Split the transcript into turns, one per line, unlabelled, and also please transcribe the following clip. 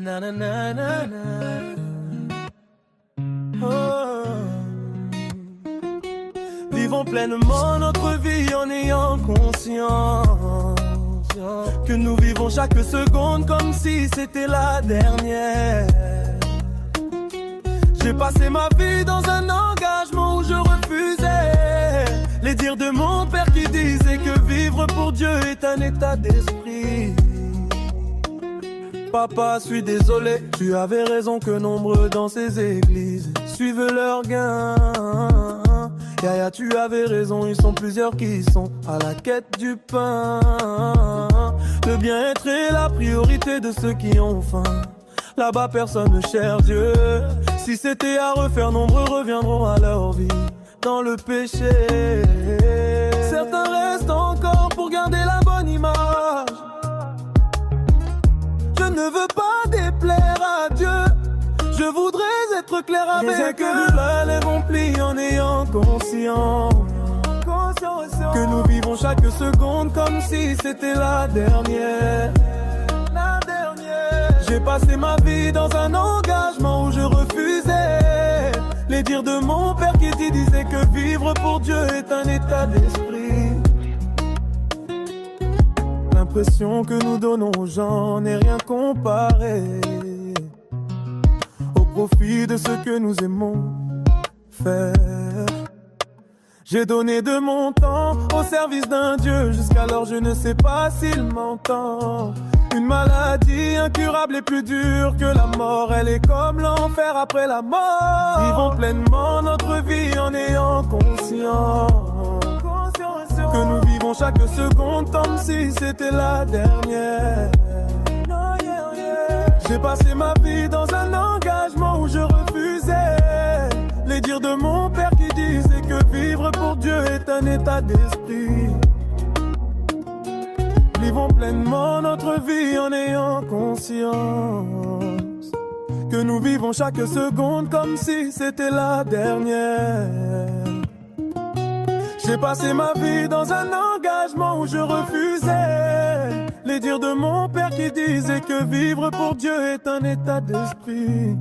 Na, na, na, na, na. Oh. Vivons pleinement notre vie en ayant conscience que nous vivons chaque seconde comme si c'était la dernière. J'ai passé ma vie dans un engagement où je refusais les dires de mon père qui disait que vivre pour Dieu est un état d'esprit. Papa, suis désolé, tu avais raison que nombreux dans ces églises suivent leur gain. Yaya, tu avais raison, ils sont plusieurs qui sont à la quête du pain. Le bien-être est la priorité de ceux qui ont faim. Là-bas personne ne cherche Dieu. Si c'était à refaire, nombreux reviendront à leur vie dans le péché. Certains restent encore pour garder la bonne image. Je ne veux pas déplaire à Dieu. Je voudrais être clair avec eux. Que les remplis en ayant conscience que nous vivons chaque seconde comme si c'était la dernière. J'ai passé ma vie dans un engagement où je refusais les dires de mon père qui disait que vivre pour Dieu est un état d'esprit. L'impression que nous donnons aux gens n'est rien comparé au profit de ce que nous aimons faire. J'ai donné de mon temps au service d'un Dieu. Jusqu'alors je ne sais pas s'il m'entend. Une maladie incurable et plus dure que la mort. Elle est comme l'enfer après la mort. Vivons pleinement notre vie en ayant conscience que nous vivons chaque seconde comme si c'était la dernière. J'ai passé ma vie dans un engagement où je refusais les dires de mon père qui disait que vivre pour Dieu est un état d'esprit. Vivons pleinement notre vie en ayant conscience que nous vivons chaque seconde comme si c'était la dernière. J'ai passé ma vie dans un engagement où je refusais les dires de mon père qui disait que vivre pour Dieu est un état d'esprit.